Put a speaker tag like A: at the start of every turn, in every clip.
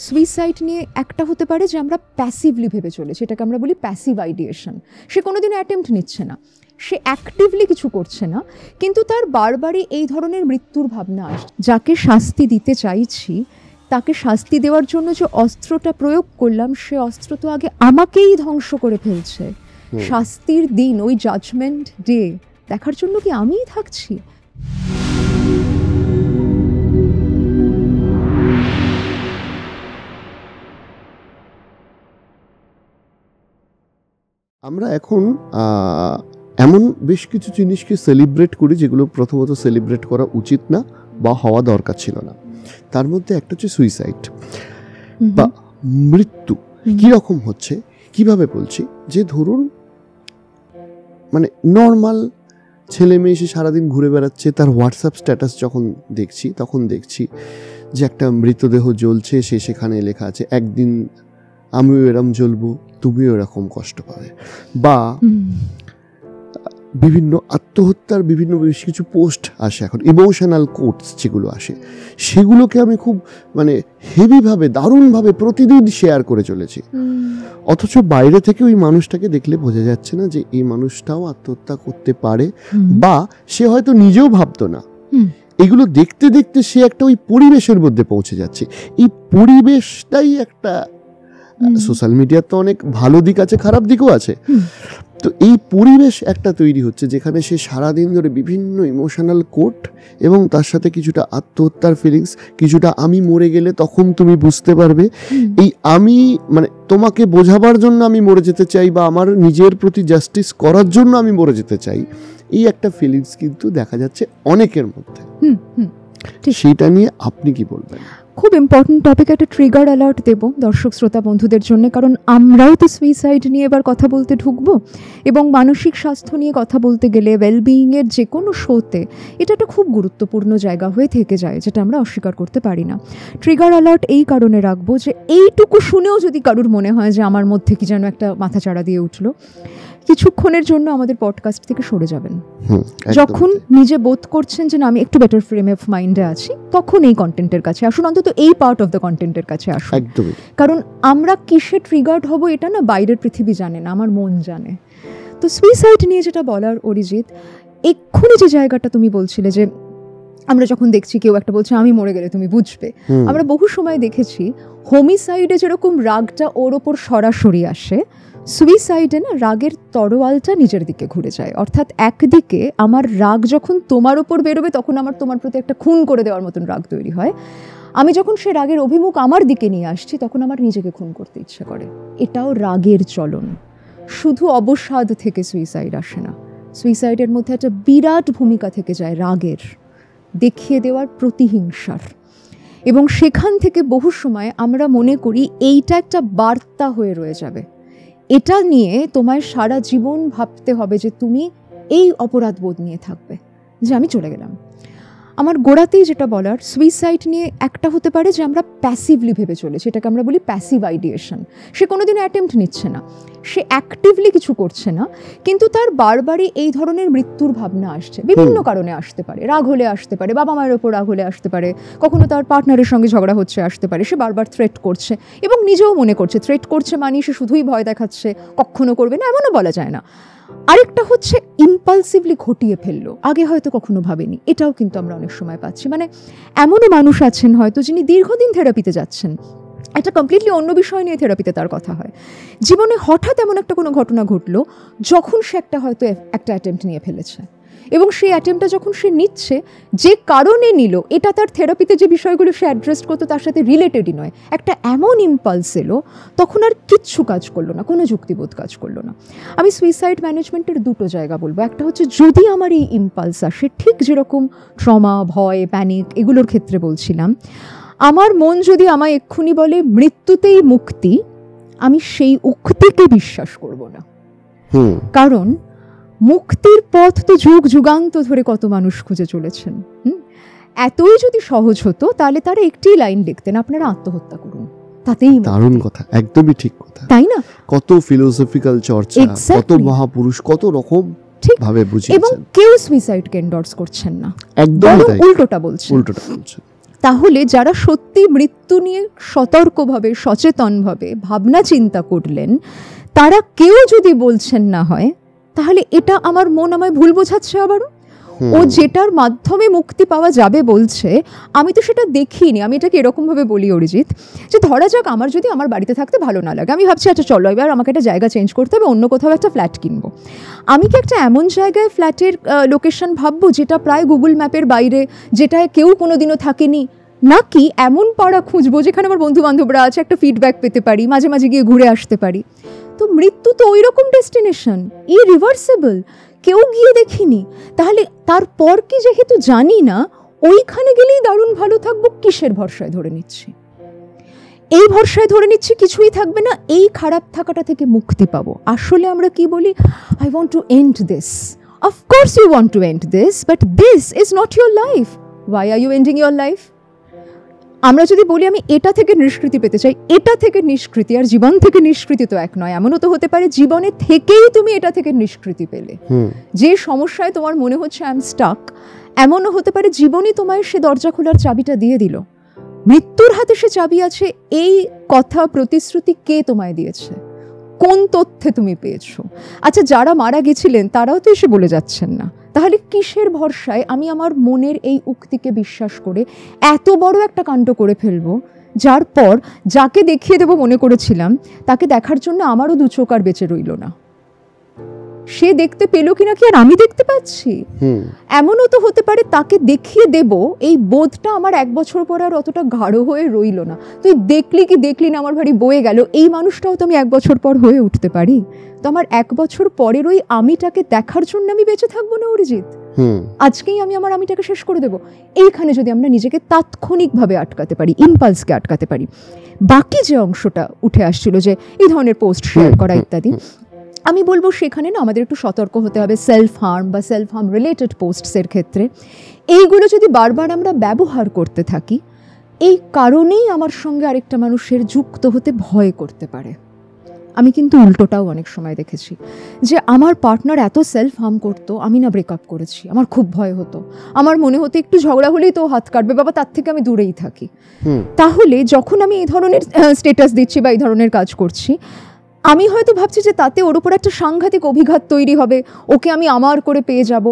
A: Suicide নিয়ে একটা হতে পারে যে আমরা প্যাসিভলি ভেবে চলেছি, এটাকে আমরা বলি প্যাসিভ আইডিয়েশন। সে কোনোদিনও অ্যাটেম্প্ট নিচ্ছে না, সে অ্যাক্টিভলি কিছু করছে না, কিন্তু তার বারবারই এই ধরনের মৃত্যুর ভাবনা আসছে। যাকে শাস্তি দিতে চাইছি তাকে শাস্তি দেওয়ার জন্য যে অস্ত্রটা প্রয়োগ করলাম, সে অস্ত্র তো আগে আমাকেই ধ্বংস করে ফেলছে। শাস্তির দিন, ওই জাজমেন্ট ডে দেখার জন্য কি আমিই থাকছি?
B: আমরা এখন এমন বেশ কিছু জিনিসকে সেলিব্রেট করি যেগুলো প্রথমত সেলিব্রেট করা উচিত না বা হওয়া দরকার ছিল না। তার মধ্যে একটা হচ্ছে সুইসাইড বা মৃত্যু। কীরকম হচ্ছে, কিভাবে বলছি, যে ধরুন মানে নর্মাল ছেলে মেয়ে এসে সারাদিন ঘুরে বেড়াচ্ছে, তার হোয়াটসঅ্যাপ স্ট্যাটাস যখন দেখছি তখন দেখছি যে একটা মৃতদেহ জ্বলছে, সে সেখানে লেখা আছে একদিন আমিও এরম জ্বলবো, তুমিও এরকম কষ্ট পাবে। বা বিভিন্ন আত্মহত্যার বিভিন্ন বেশ কিছু পোস্ট আসে এখন, ইমোশনাল কোটস যেগুলো আসে, সেগুলোকে আমি খুব মানে হেভিভাবে দারুণভাবে প্রতিদিন শেয়ার করে চলেছি। অথচ বাইরে থেকে ওই মানুষটাকে দেখলে বোঝা যাচ্ছে না যে এই মানুষটাও আত্মহত্যা করতে পারে, বা সে হয়তো নিজেও ভাবতো না। এগুলো দেখতে দেখতে সে একটা ওই পরিবেশের মধ্যে পৌঁছে যাচ্ছে। এই পরিবেশটাই একটা, সোশ্যাল মিডিয়ার তো অনেক ভালো দিক আছে, খারাপ দিকও আছে। তো এই পরিবেশ একটা তৈরি হচ্ছে যেখানে সে সারাদিন ধরে বিভিন্ন ইমোশনাল কোট এবং তার সাথে কিছুটা আত্মহত্যার ফিলিংস, কিছুটা আমি মরে গেলে তখন তুমি বুঝতে পারবে, এই আমি মানে তোমাকে বোঝাবার জন্য আমি মরে যেতে চাই, বা আমার নিজের প্রতি জাস্টিস করার জন্য আমি মরে যেতে চাই, এই একটা ফিলিংস কিন্তু দেখা যাচ্ছে অনেকের মধ্যে। সেইটা নিয়ে আপনি কি বলবেন?
A: খুব ইম্পর্টেন্ট টপিক, একটা ট্রিগার অ্যালার্ট দেব দর্শক শ্রোতা বন্ধুদের জন্য, কারণ আমরাও তো সুইসাইড নিয়ে এবার কথা বলতে ঢুকবো, এবং মানসিক স্বাস্থ্য নিয়ে কথা বলতে গেলে ওয়েলবিইংয়ের যে কোনো শোতে এটা একটা খুব গুরুত্বপূর্ণ জায়গা হয়ে থেকে যায়, যেটা আমরা অস্বীকার করতে পারি না। ট্রিগার অ্যালার্ট এই কারণে রাখবো যে এইটুকু শুনেও যদি কারুর মনে হয় যে আমার মধ্যে কি যেন একটা মাথাচাড়া দিয়ে উঠলো, কিছুক্ষণের জন্য আমাদের পডকাস্ট থেকে সরে যাবেন। যখন নিজে বোধ করছেন যে না আমি একটু বেটার ফ্রেম অফ মাইন্ডে আছি, তখন এই কন্টেন্টের কাছে আসুন, অন্তত এই পার্ট অফ দ্য কন্টেন্টের কাছে আসুন। কারণ আমরা কিসে ট্রিগার্ড হব এটা না বাইরের পৃথিবী জানে না, আমার মন জানে। তো সুইসাইড নিয়ে যেটা বলার অরিজিৎ, এক্ষুনি যে জায়গাটা তুমি বলছিলে যে আমরা যখন দেখছি কেউ একটা বলছে আমি মরে গেলে তুমি বুঝবে, আমরা বহু সময় দেখেছি হোমিসাইডে যেরকম রাগটা ওর ওপর সরাসরি আসে, সুইসাইডে না রাগের তরোয়ালটা নিজের দিকে ঘুরে যায়। অর্থাৎ একদিকে আমার রাগ যখন তোমার ওপর বেরোবে তখন আমার তোমার প্রতি একটা খুন করে দেওয়ার মতন রাগ তৈরি হয়। আমি যখন সে রাগের অভিমুখ আমার দিকে নিয়ে আসছি তখন আমার নিজেকে খুন করতে ইচ্ছে করে। এটাও রাগের চলন। শুধু অবসাদ থেকে সুইসাইড আসে না, সুইসাইডের মধ্যে একটা বিরাট ভূমিকা থেকে যায় রাগের, দেখিয়ে দেওয়ার, প্রতিহিংসার। এবং সেখান থেকে বহু সময় আমরা মনে করি এইটা একটা বার্তা হয়ে রয়ে যাবে, এটা নিয়ে তোমায় সারা জীবন ভাবতে হবে যে তুমি এই অপরাধ বোধ নিয়ে থাকবে যে আমি চলে গেলাম। আমার গোড়াতেই যেটা বলার, সুইসাইড নিয়ে একটা হতে পারে যে আমরা প্যাসিভলি ভেবে চলেছি, এটাকে আমরা বলি প্যাসিভ আইডিয়েশন। সে কোনোদিনও অ্যাটেম্প্ট নিচ্ছে না, সে অ্যাক্টিভলি কিছু করছে না, কিন্তু তার বারবারই এই ধরনের মৃত্যুর ভাবনা আসছে। বিভিন্ন কারণে আসতে পারে, রাগ হলে আসতে পারে, বাবা মায়ের ওপর রাগ হলে আসতে পারে, কখনো তার পার্টনারের সঙ্গে ঝগড়া হচ্ছে আসতে পারে, সে বারবার থ্রেট করছে এবং নিজেও মনে করছে থ্রেট করছে মানে সে শুধুই ভয় দেখাচ্ছে, কখনো করবে না এমনও বলা যায় না। আরেকটা হচ্ছে ইম্পালসিভলি ঘটিয়ে ফেললো, আগে হয়তো কখনো ভাবেনি, এটাও কিন্তু আমরা অনেক সময় পাচ্ছি। মানে এমনও মানুষ আছেন হয়তো যিনি দীর্ঘদিন থেরাপিতে যাচ্ছেন, একটা কমপ্লিটলি অন্য বিষয় নিয়ে থেরাপিতে তার কথা হয়, জীবনে হঠাৎ এমন একটা কোনো ঘটনা ঘটলো যখন সে একটা হয়তো একটা অ্যাটেম্প্ট নিয়ে ফেলেছে, এবং সেই অ্যাটেম্পটা যখন সে নিচ্ছে, যে কারণে নিল এটা তার থেরাপিতে যে বিষয়গুলো সে অ্যাড্রেস করতো তার সাথে রিলেটেডই নয়, একটা এমন ইম্পালস এলো তখন আর কিচ্ছু কাজ করলো না, কোনো যুক্তিবোধ কাজ করলো না। আমি সুইসাইড ম্যানেজমেন্টের দুটো জায়গা বলবো। একটা হচ্ছে যদি আমার এই ইম্পালস আসে, ঠিক যেরকম ট্রমা, ভয়, প্যানিক এগুলোর ক্ষেত্রে বলছিলাম, আমার মন যদি আমায় এক্ষুনি বলে মৃত্যুতেই মুক্তি, আমি সেই উক্তিকে বিশ্বাস করব না। কারণ মুক্তির পথ তো যুগ যুগান্ত ধরে কত মানুষ খুঁজে চলেছেন। এতই যদি সহজ হতো তাহলে তারা একটি লাইন লিখতেন, আপনারা আত্মহত্যা করুন, তাতেই।
B: দারুণ কথা, একদমই ঠিক কথা,
A: তাই না?
B: কত ফিলোসফিক্যাল চর্চা, কত মহাপুরুষ কত রকম ভাবে বুঝিয়েছেন,
A: এবং কেউ সুইসাইডকে এন্ডোর্স করছেন না,
B: একদম
A: উল্টোটা বলছেন। তাহলে যারা সত্যি মৃত্যু নিয়ে সতর্কভাবে সচেতনভাবে ভাবনা চিন্তা করলেন, তারা কেউ যদি বলছেন না হয়, তাহলে এটা আমার মন আমায় ভুল বোঝাচ্ছে আবারও। ও যেটার মাধ্যমে মুক্তি পাওয়া যাবে বলছে, আমি তো সেটা দেখিনি। আমি এটাকে এরকমভাবে বলি অরিজিৎ, যে ধরা যাক আমার যদি আমার বাড়িতে থাকতে ভালো না লাগে, আমি ভাবছি আচ্ছা চলো এবার আমাকে একটা জায়গা চেঞ্জ করতে হবে, অন্য কোথাও একটা ফ্ল্যাট কিনবো। আমি কি একটা এমন জায়গায় ফ্ল্যাটের লোকেশন ভাববো যেটা প্রায় গুগল ম্যাপের বাইরে, যেটায় কেউ কোনোদিনও থাকেনি, নাকি এমন পাড়া খুঁজবো যেখানে আমার বন্ধু বান্ধবরা আছে, একটা ফিডব্যাক পেতে পারি, মাঝে মাঝে গিয়ে ঘুরে আসতে পারি? তো মৃত্যু তো ওই রকম ডেস্টিনেশন, ইরিভার্সেবল, কেউ গিয়ে দেখিনি। তাহলে তারপর কি যেহেতু জানি না, ওইখানে গেলেই দারুণ ভালো থাকবো, কিসের ভরসায় ধরে নিচ্ছি? এই ভরসায় ধরে নিচ্ছি কিছুই থাকবে না, এই খারাপ থাকাটা থেকে মুক্তি পাবো। আসলে আমরা কি বলি, I want to end this. Of course you want to end this, but this is not your life. Why are you ending your life? আমরা যদি বলি আমি এটা থেকে নিষ্কৃতি পেতে চাই, এটা থেকে নিষ্কৃতি আর জীবন থেকে নিষ্কৃতি তো এক নয়। এমনও তো হতে পারে জীবনে থেকেই তুমি এটা থেকে নিষ্কৃতি পেলে, যে সমস্যায় তোমার মনে হচ্ছে আই এম স্টাক, এমনও হতে পারে জীবনই তোমায় সে দরজা খোলার চাবিটা দিয়ে দিল। মৃত্যুর হাতে সে চাবি আছে, এই কথা প্রতিশ্রুতি কে তোমায় দিয়েছে? কোন তথ্যে তুমি পেয়েছো? আচ্ছা, যারা মারা গেছিলেন তারাও তো এসে বলে যাচ্ছেন না, তাহলে কিসের ভরসায় আমি আমার মনের এই উক্তিকে বিশ্বাস করে এত বড় একটা কাণ্ড করে ফেলবো, যার পর যাকে দেখিয়ে দেবো মনে করেছিলাম, তাকে দেখার জন্য আমারও দু চোখ আর বেঁচে রইল না। সে দেখতে পেলো কিনা কি আর আমি দেখতে পাচ্ছি? এমনও তো হতে পারে তাকে দেখিয়ে দেব, এই বোধটা আমার 1 বছর পর আর অতটা গাঢ় হয়ে রইল না। তুই দেখলি কি দেখলি না, আমার ভারী বয়ে গেল, এই মানুষটাও তো আমি 1 বছর পর হয়ে উঠতে পারি। তো আমার 1 বছর পরের ওই আমিটাকে দেখার জন্য আমি বেঁচে থাকবো না অরিজিৎ? আজকেই আমি আমার আমিটাকে শেষ করে দেবো। এইখানে যদি আমরা নিজেকে তাৎক্ষণিকভাবে আটকাতে পারি, ইম্পালসকে আটকাতে পারি, বাকি যে অংশটা উঠে আসছিল যে এই ধরনের পোস্ট শেয়ার করা ইত্যাদি, আমি বলবো সেখানে না আমাদের একটু সতর্ক হতে হবে। সেলফ হার্ম বা সেলফ হার্ম রিলেটেড পোস্টসের ক্ষেত্রে এইগুলো যদি বারবার আমরা ব্যবহার করতে থাকি, এই কারণেই আমার সঙ্গে আরেকটা মানুষের যুক্ত হতে ভয় করতে পারে। আমি কিন্তু উল্টোটাও অনেক সময় দেখেছি, যে আমার পার্টনার এত সেলফ হার্ম করতো, আমি না ব্রেকআপ করেছি, আমার খুব ভয় হতো, আমার মনে হতো একটু ঝগড়া হলেই তো হাত কাটবে, বাবা তার থেকে আমি দূরেই থাকি। তাহলে যখন আমি এই ধরনের স্ট্যাটাস দিচ্ছি বা এই ধরনের কাজ করছি, আমি হয়তো ভাবছি যে তাতে ওর উপর একটা সাংঘাতিক অভিঘাত তৈরি হবে, ওকে আমি আমার করে পেয়ে যাব।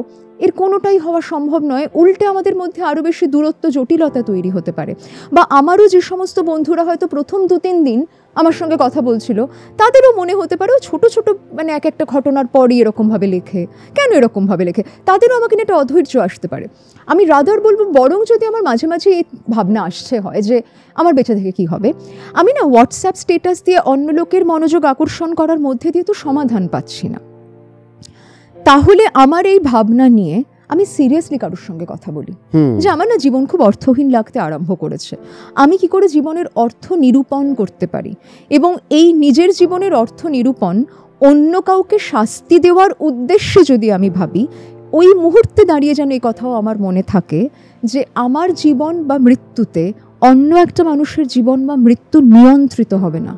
A: এর কোনোটাই হওয়া সম্ভব নয়। উল্টে আমাদের মধ্যে আরও বেশি দূরত্ব, জটিলতা তৈরি হতে পারে। বা আমারও যে সমস্ত বন্ধুরা হয়তো প্রথম 2-3 দিন আমার সঙ্গে কথা বলছিল, তাদেরও মনে হতে পারে ছোট ছোট মানে এক একটা ঘটনার পরই এরকমভাবে লেখে, কেন এরকমভাবে লেখে, তাদেরও আমাকে নিয়ে একটা অধৈর্য আসতে পারে। আমি রাদার বলবো, বরং যদি আমার মাঝে মাঝে এই ভাবনা আসছে হয় যে আমার বেঁচে থেকে কী হবে, আমি না হোয়াটসঅ্যাপ স্টেটাস দিয়ে অন্য লোকের মনোযোগ আকর্ষণ করার মধ্যে দিয়ে তো সমাধান পাচ্ছি না। তাহলে আমার এই ভাবনা নিয়ে আমি সিরিয়াসলি কারোর সঙ্গে কথা বলি যে আমার না জীবন খুব অর্থহীন লাগতে আরম্ভ করেছে, আমি কি করে জীবনের অর্থ নিরূপণ করতে পারি, এবং এই নিজের জীবনের অর্থ নিরূপণ অন্য কাউকে শাস্তি দেওয়ার উদ্দেশ্যে যদি আমি ভাবি, ওই মুহূর্তে দাঁড়িয়ে যেন এই কথাও আমার মনে থাকে যে আমার জীবন বা মৃত্যুতে অন্য একটা মানুষের জীবন বা মৃত্যু নিয়ন্ত্রিত হবে না।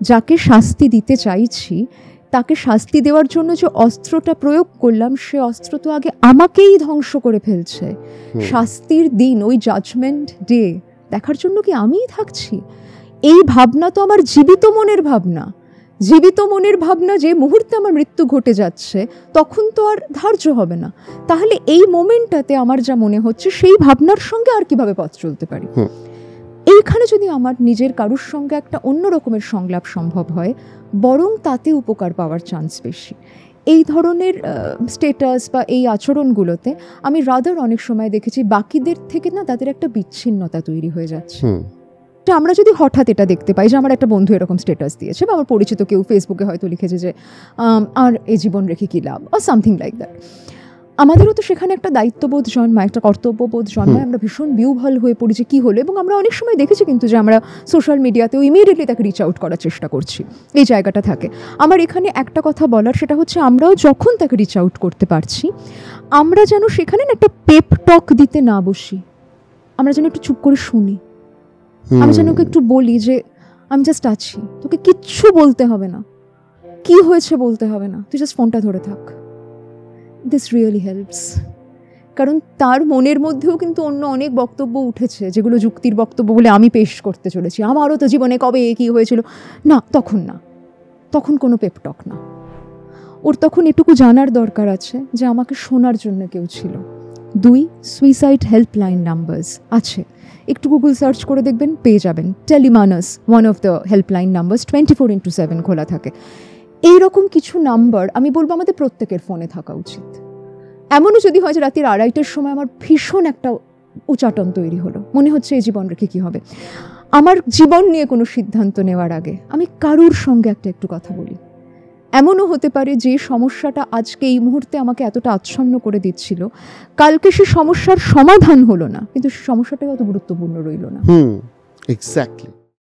A: যাকে শাস্তি দিতে চাইছি, তাকে শাস্তি দেওয়ার জন্য যে অস্ত্রটা প্রয়োগ করলাম, সে অস্ত্র তো আগে আমাকেই ধ্বংস করে ফেলছে। শাস্তির দিন, ওই জাজমেন্ট ডে দেখার জন্য কি আমিই থাকছি? এই ভাবনা তো আমার জীবিত মনের ভাবনা। জীবিত মনের ভাবনা যে মুহূর্তে আমার মৃত্যু ঘটে যাচ্ছে, তখন তো আর ধার্য হবে না। তাহলে এই মোমেন্টটাতে আমার যা মনে হচ্ছে, সেই ভাবনার সঙ্গে আর কিভাবে পথ চলতে পারি? এইখানে যদি আমার নিজের কারুর সঙ্গে একটা অন্য রকমের সংলাপ সম্ভব হয়, বরং তাতে উপকার পাওয়ার চান্স বেশি। এই ধরনের স্টেটাস বা এই আচরণগুলোতে আমি রাদার অনেক সময় দেখেছি বাকিদের থেকে না তাদের একটা বিচ্ছিন্নতা তৈরি হয়ে যাচ্ছে। আমরা যদি হঠাৎ এটা দেখতে পাই যে আমার একটা বন্ধু এরকম স্টেটাস দিয়েছে, বা আমার পরিচিত কেউ ফেসবুকে হয়তো লিখেছে যে আর এই জীবন রেখে কী লাভ, আর সামথিং লাইক দ্যাট, আমাদেরও তো সেখানে একটা দায়িত্ববোধ জন্মায়, একটা কর্তব্যবোধ জন্মায়। আমরা ভীষণ বিহ্বল হয়ে পড়ি যে কী হলো, এবং আমরা অনেক সময় দেখেছি কিন্তু যে আমরা সোশ্যাল মিডিয়াতেও ইমিডিয়েটলি তাকে রিচ আউট করার চেষ্টা করছি, এই জায়গাটা থাকে। আমার এখানে একটা কথা বলার, সেটা হচ্ছে আমরাও যখন তাকে রিচ আউট করতে পারছি, আমরা যেন সেখানে না একটা পেপ টক দিতে না বসি, আমরা যেন একটু চুপ করে শুনি। আমি যেন ওকে একটু বলি যে আমি জাস্ট আছি, তোকে কিচ্ছু বলতে হবে না, কি হয়েছে বলতে হবে না, তুই জাস্ট ফোনটা ধরে থাক। This really helps. কারণ তার মনের মধ্যেও কিন্তু অন্য অনেক বক্তব্য উঠেছে যেগুলো যুক্তির বক্তব্য বলে আমি পেশ করতে চলেছি, আমারও তো জীবনে কবে কী হয়েছিল। না, তখন কোনো পেপটক না। ওর তখন এটুকু জানার দরকার আছে যে আমাকে শোনার জন্য কেউ ছিল। 2, সুইসাইড হেল্পলাইন নাম্বারস আছে, একটু গুগল সার্চ করে দেখবেন, পেয়ে যাবেন। Tele MANAS one of the helpline numbers, 24/7 খোলা থাকে। এইরকম কিছু নাম্বার আমি বলবো আমাদের প্রত্যেকের ফোনে থাকা উচিত। এমনও যদি হয় যে রাতের 2:30টার সময় আমার ভীষণ একটা উচাটন তৈরি হলো, মনে হচ্ছে এই জীবন রেখে কী হবে, আমার জীবন নিয়ে কোনো সিদ্ধান্ত নেওয়ার আগে আমি কারুর সঙ্গে একটু কথা বলি। এমনও হতে পারে যে সমস্যাটা আজকে এই মুহূর্তে আমাকে এতটা আচ্ছন্ন করে দিচ্ছিল, কালকে সে সমস্যার সমাধান হলো না, কিন্তু সমস্যাটাই অত গুরুত্বপূর্ণ রইল না।
B: এক্স্যাক্টলি।